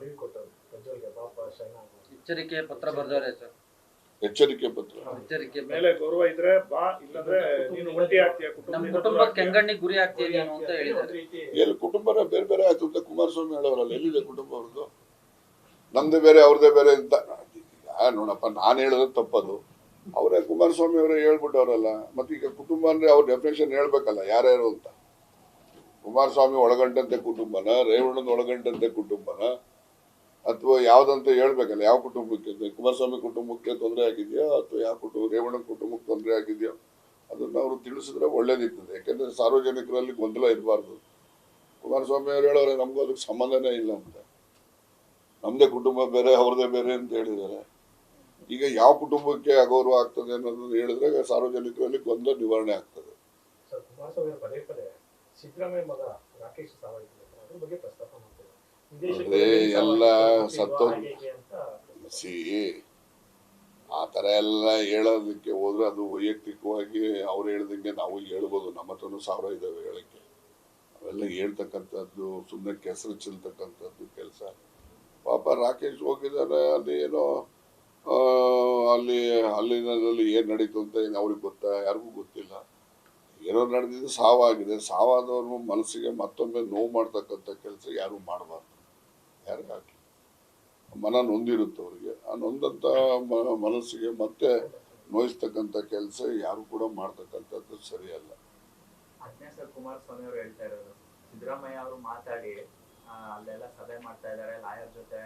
ಮನವಿ ಕೊಟ್ಟರು ಪ್ರಜ್ವಲ್ಗೆ ಪಾಪ ಶೈನಾ ಎಚ್ಚರಿಕೆ ಪತ್ರ ಬರೆದವರೇ ಸರ್. ಎಚ್ಚರಿಕೆ ಪತ್ರ ಎಚ್ಚರಿಕೆ ಮೇಲೆ ಗೌರವ ಇದ್ರೆ ಬಾ, ಇಲ್ಲಂದ್ರೆ ನೀನು ಒಂಟಿ ಆಗ್ತೀಯ, ನಮ್ಮ ಕುಟುಂಬಕ್ಕೆ ಕೆಂಗಣ್ಣಿಗೆ ಗುರಿ ಆಗ್ತೀಯ ನೀನು ಅಂತ ಹೇಳಿದ್ದಾರೆ. ಎಲ್ಲಿ ಕುಟುಂಬನ ಬೇರೆ ಬೇರೆ ಆಯ್ತು ಅಂತ ಕುಮಾರಸ್ವಾಮಿ ಹೇಳೋರಲ್ಲ, ಎಲ್ಲಿದೆ ಕುಟುಂಬ ಅವ್ರದ್ದು? ನಮ್ದೇ ಬೇರೆ ಅವ್ರದೇ ಬೇರೆ ಅಂತ. ನೋಡಪ್ಪ, ನಾನು ಹೇಳೋದು ತಪ್ಪದು, ಅವರೇ ಕುಮಾರಸ್ವಾಮಿ ಅವರೇ ಹೇಳ್ಬಿಟ್ಟವ್ರಲ್ಲ. ಮತ್ತೆ ಈಗ ಕುಟುಂಬ ಅಂದ್ರೆ ಅವ್ರ ಡೆಫಿನೇಷನ್ ಹೇಳ್ಬೇಕಲ್ಲ ಯಾರ್ಯಾರು ಅಂತ. ಕುಮಾರಸ್ವಾಮಿ ಒಳಗಂಟಂತೆ ಕುಟುಂಬನ, ರೇವಣ್ಣನ ಒಳಗಂಟಂತೆ ಕುಟುಂಬನ, ಅಥವಾ ಯಾವ್ದಂತ ಹೇಳ್ಬೇಕಲ್ಲ. ಯಾವ ಕುಟುಂಬಕ್ಕೆ, ಕುಮಾರಸ್ವಾಮಿ ಕುಟುಂಬಕ್ಕೆ ತೊಂದರೆ ಆಗಿದೆಯೋ ಅಥವಾ ಯಾವ ರೇವಣ್ಣನ ಕುಟುಂಬಕ್ಕೆ ತೊಂದರೆ ಆಗಿದೆಯೋ ಅದನ್ನ ಅವರು ತಿಳಿಸಿದ್ರೆ ಒಳ್ಳೇದಿರ್ತದೆ. ಯಾಕೆಂದ್ರೆ ಸಾರ್ವಜನಿಕರಲ್ಲಿ ಗೊಂದಲ ಇರಬಾರ್ದು. ಕುಮಾರಸ್ವಾಮಿ ಅವರು ಹೇಳೋರೆ ನಮಗೂ ಅದಕ್ಕೆ ಸಂಬಂಧನೇ ಇಲ್ಲ ಅಂತ, ನಮ್ದೇ ಕುಟುಂಬ ಬೇರೆ ಅವ್ರದೇ ಬೇರೆ ಅಂತ ಹೇಳಿದ್ದಾರೆ. ಈಗ ಯಾವ ಕುಟುಂಬಕ್ಕೆ ಅಗೌರವ ಆಗ್ತದೆ ಅನ್ನೋದನ್ನ ಹೇಳಿದ್ರೆ ಸಾರ್ವಜನಿಕರಲ್ಲಿ ಗೊಂದಲ ನಿವಾರಣೆ ಆಗ್ತದೆ. ಕುಮಾರಸ್ವಾಮಿ ಪದೇ ಪದೇ ಸಿದ್ದರಾಮಯ್ಯ ಮಗ ರಾಕೇಶ್ ಸಾವಯವ ಅದ್ರ ಬಗ್ಗೆ ಪ್ರಸ್ತಾಪ ಮಾಡ್ತಾರೆ. ಎಲ್ಲ ಸಿ ಆ ಥರ ಎಲ್ಲ ಹೇಳೋದಕ್ಕೆ ಹೋದ್ರೆ ಅದು ವೈಯಕ್ತಿಕವಾಗಿ ಅವ್ರು ಹೇಳ್ದಂಗೆ ನಾವು ಹೇಳ್ಬೋದು. ನಮ್ಮ ಹತ್ರನೂ 1000 ಇದಾವೆ ಹೇಳಕ್ಕೆ. ಅವೆಲ್ಲ ಹೇಳ್ತಕ್ಕಂಥದ್ದು ಸುಮ್ಮನೆ ಕೆಸರು ಚೆಲ್ತಕ್ಕಂಥದ್ದು ಕೆಲಸ. ಪಾಪ ರಾಕೇಶ್ ಹೋಗಿದ್ದಾರೆ, ಅಲ್ಲಿ ಏನೋ ಅಲ್ಲಿನಲ್ಲಿ ಏನು ನಡೀತು ಅಂತ ಏನು ಅವ್ರಿಗೆ ಗೊತ್ತಾ? ಯಾರಿಗೂ ಗೊತ್ತಿಲ್ಲ. ಏನೋ ನಡೆದಿದ್ದು ಸಾವಾಗಿದೆ. ಸಾವಾದವ್ರ ಮನಸ್ಸಿಗೆ ಮತ್ತೊಮ್ಮೆ ನೋವು ಮಾಡ್ತಕ್ಕಂಥ ಕೆಲಸ ಯಾರು ಮಾಡಬಾರ್ದು. ಯಾರಿಗಾಗಲಿ ಮನ ನೊಂದಿರುತ್ತೆ ಅವರಿಗೆ. ಆ ನೊಂದಂಥ ಮನಸ್ಸಿಗೆ ಮತ್ತೆ ನೋಯಿಸ್ತಕ್ಕಂಥ ಕೆಲಸ ಯಾರು ಕೂಡ ಮಾಡ್ತಕ್ಕಂಥದ್ದು ಸರಿಯಲ್ಲ. ಅದನ್ನೇ ಸರ್ ಕುಮಾರಸ್ವಾಮಿ ಅವರು ಹೇಳ್ತಾ ಇರೋದು. ಸಿದ್ದರಾಮಯ್ಯ ಅವರು ಮಾತಾಡಿ ಅಲ್ಲೆಲ್ಲ ಸಭೆ ಮಾಡ್ತಾ ಇದ್ದಾರೆ, ಲಾಯರ್ ಜೊತೆ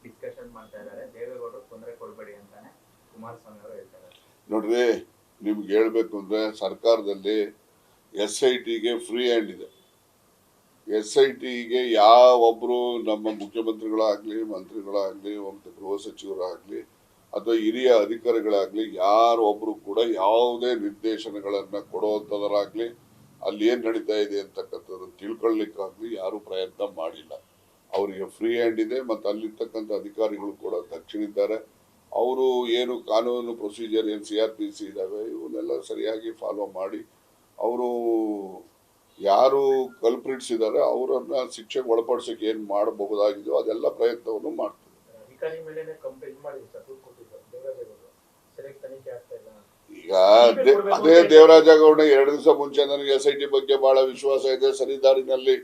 ಡಿಸ್ಕಷನ್ ಮಾಡ್ತಾ ಇದ್ದಾರೆ, ದೇವೇಗೌಡರು ತೊಂದರೆ ಕೊಡಬೇಡಿ ಅಂತಾನೆ ಕುಮಾರಸ್ವಾಮಿ ಅವರು ಹೇಳ್ತಾ ಇದ್ದಾರೆ. ನೋಡ್ರಿ, ನಿಮ್ಗೆ ಹೇಳ್ಬೇಕು ಅಂದ್ರೆ ಸರ್ಕಾರದಲ್ಲಿ SITಗೆ ಫ್ರೀ ಹ್ಯಾಂಡ್ ಇದೆ. SITಗೆ ಯಾವೊಬ್ರು ನಮ್ಮ ಮುಖ್ಯಮಂತ್ರಿಗಳಾಗ್ಲಿ, ಮಂತ್ರಿಗಳಾಗ್ಲಿ, ಗೃಹ ಸಚಿವರಾಗ್ಲಿ ಅಥವಾ ಹಿರಿಯ ಅಧಿಕಾರಿಗಳಾಗ್ಲಿ ಯಾರೊಬ್ರು ಕೂಡ ಯಾವುದೇ ನಿರ್ದೇಶನಗಳನ್ನ ಕೊಡುವಂಥದ್ರಾಗ್ಲಿ, ಅಲ್ಲಿ ಏನ್ ನಡೀತಾ ಇದೆ ಅಂತಕ್ಕಂಥದ್ದು ತಿಳ್ಕೊಳ್ಳಿಕ್ಕಾಗ್ಲಿ ಯಾರು ಪ್ರಯತ್ನ ಮಾಡಿಲ್ಲ. ಅವರಿಗೆ ಫ್ರೀ ಹ್ಯಾಂಡ್ ಇದೆ. ಮತ್ತು ಅಲ್ಲಿರ್ತಕ್ಕಂಥ ಅಧಿಕಾರಿಗಳು ಕೂಡ ದಕ್ಷಿಣಿದ್ದಾರೆ. ಅವರು ಏನು ಕಾನೂನು ಪ್ರೊಸೀಜರ್ ಏನು CRPC ಇದಾವೆ ಇವನ್ನೆಲ್ಲ ಸರಿಯಾಗಿ ಫಾಲೋ ಮಾಡಿ ಅವರು ಯಾರು ಕಲ್ಪ್ರಿಟ್ಸ್ ಇದ್ದಾರೆ ಅವರನ್ನ ಶಿಕ್ಷೆಗೆ ಒಳಪಡಿಸೋಕೆ ಏನು ಮಾಡಬಹುದಾಗಿದೆಯೋ ಅದೆಲ್ಲ ಪ್ರಯತ್ನವನ್ನು ಮಾಡ್ತಾರೆ. ಈಗ ಅದೇ ದೇವರಾಜೇಗೌಡ 2 ದಿವಸ ಮುಂಚೆ ನನಗೆ SIT ಬಗ್ಗೆ ಬಹಳ ವಿಶ್ವಾಸ ಇದೆ, ಸರಿದಾರಿನಲ್ಲಿ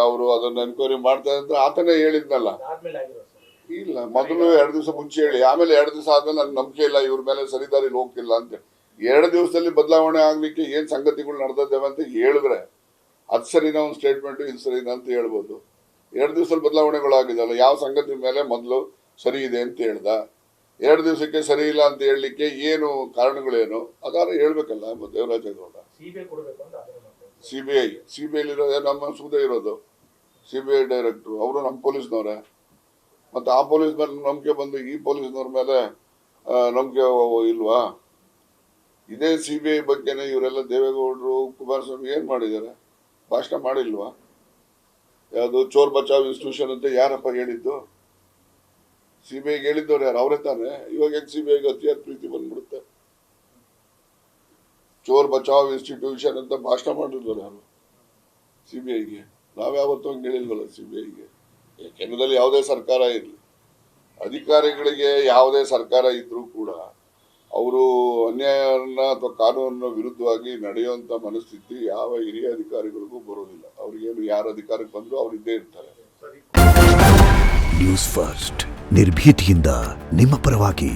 ಅವರು ಅದನ್ನ ಎನ್ಕ್ವೈರಿ ಮಾಡ್ತಾರೆ ಅಂತ ಆತನೇ ಹೇಳಿದ್ನಲ್ಲ. ಇಲ್ಲ, ಮೊದಲು 2 ದಿವಸ ಮುಂಚೆ ಹೇಳಿ, ಆಮೇಲೆ 2 ದಿವಸ ಆದ್ಮೇಲೆ ನನ್ಗೆ ನಂಬಿಕೆ ಇಲ್ಲ, ಇವ್ರ ಮೇಲೆ ಸರಿದಾರಿಲಿ ಹೋಗ್ತಿಲ್ಲ ಅಂತ. 2 ದಿವಸದಲ್ಲಿ ಬದಲಾವಣೆ ಆಗ್ಲಿಕ್ಕೆ ಏನ್ ಸಂಗತಿಗಳು ನಡೆದಿದ್ದೇವೆ ಅಂತ ಹೇಳಿದ್ರೆ ಅದು ಸರಿನಾ ಒಂದು ಸ್ಟೇಟ್ಮೆಂಟ್, ಇದು ಸರಿನಾ ಅಂತ ಹೇಳ್ಬೋದು. 2 ದಿವಸದಲ್ಲಿ ಬದಲಾವಣೆಗಳಾಗಿದಲ್ಲ, ಯಾವ ಸಂಗತಿ ಮೇಲೆ ಮೊದಲು ಸರಿ ಇದೆ ಅಂತ ಹೇಳ್ದ, 2 ದಿವಸಕ್ಕೆ ಸರಿ ಇಲ್ಲ ಅಂತ ಹೇಳಲಿಕ್ಕೆ ಏನು ಕಾರಣಗಳೇನು ಅದಾರ ಹೇಳ್ಬೇಕಲ್ಲ ದೇವರಾಜೇಗೌಡ. CBI ಇರೋದೇ ನಮ್ಮ ಸೂದೆ ಇರೋದು, CBI ಡೈರೆಕ್ಟ್ರು ಅವರು ನಮ್ಮ ಪೊಲೀಸ್ನವ್ರೆ. ಮತ್ತೆ ಆ ಪೊಲೀಸ್ ಮೇಲೆ ನಂಬಿಕೆ ಬಂದು ಈ ಪೊಲೀಸ್ನವ್ರ ಮೇಲೆ ನಂಬಿಕೆ ಇಲ್ವಾ? ಇದೇ CBI ಬಗ್ಗೆನೇ ಇವರೆಲ್ಲ ದೇವೇಗೌಡರು ಕುಮಾರಸ್ವಾಮಿ ಏನ್ ಮಾಡಿದ್ದಾರೆ? ಭಾಷಣ ಮಾಡಿಲ್ವಾ? ಯಾವುದು ಚೋರ್ ಬಚಾವ್ ಇನ್ಸ್ಟಿಟ್ಯೂಷನ್ ಅಂತ ಯಾರಪ್ಪ ಹೇಳಿದ್ದು? CBIಗೆ ಹೇಳಿದ್ದವ್ರು ಯಾರು? ಅವರೇ ತಾನೆ. ಇವಾಗ ಹೆಂಗ್ CBIಗೆ ಅತಿಯಾದ ಪ್ರೀತಿ ಬಂದ್ಬಿಡುತ್ತೆ? ಚೋರ್ ಬಚಾವ್ ಇನ್ಸ್ಟಿಟ್ಯೂಷನ್ ಅಂತ ಭಾಷಣ ಮಾಡಿದ್ರು ಯಾರು CBIಗೆ? ನಾವ್ಯಾವತ್ತೂ ಹಂಗೆ ಹೇಳಿಲ್ವಲ್ಲ CBIಗೆ. ಕೇಂದ್ರದಲ್ಲಿ ಯಾವುದೇ ಸರ್ಕಾರ ಇರಲಿ, ಅಧಿಕಾರಿಗಳಿಗೆ ಯಾವುದೇ ಸರ್ಕಾರ ಇದ್ರೂ ಕೂಡ ಅವರು ಅನ್ಯಾಯನ ಅಥವಾ ಕಾನೂನಿನ ವಿರುದ್ಧವಾಗಿ ನಡೆಯುವಂತ ಮನಸ್ಥಿತಿ ಯಾವ ಹಿರಿಯ ಅಧಿಕಾರಿಗಳಿಗೂ ಬರೋದಿಲ್ಲ. ಅವ್ರಿಗೇನು ಯಾರ ಅಧಿಕಾರಕ್ಕೆ ಬಂದ್ರು ಅವ್ರು ಇದ್ದೇ ಇರ್ತಾರೆ. ನ್ಯೂಸ್ ಫಸ್ಟ್, ನಿರ್ಭೀತಿಯಿಂದ ನಿಮ್ಮ ಪರವಾಗಿ.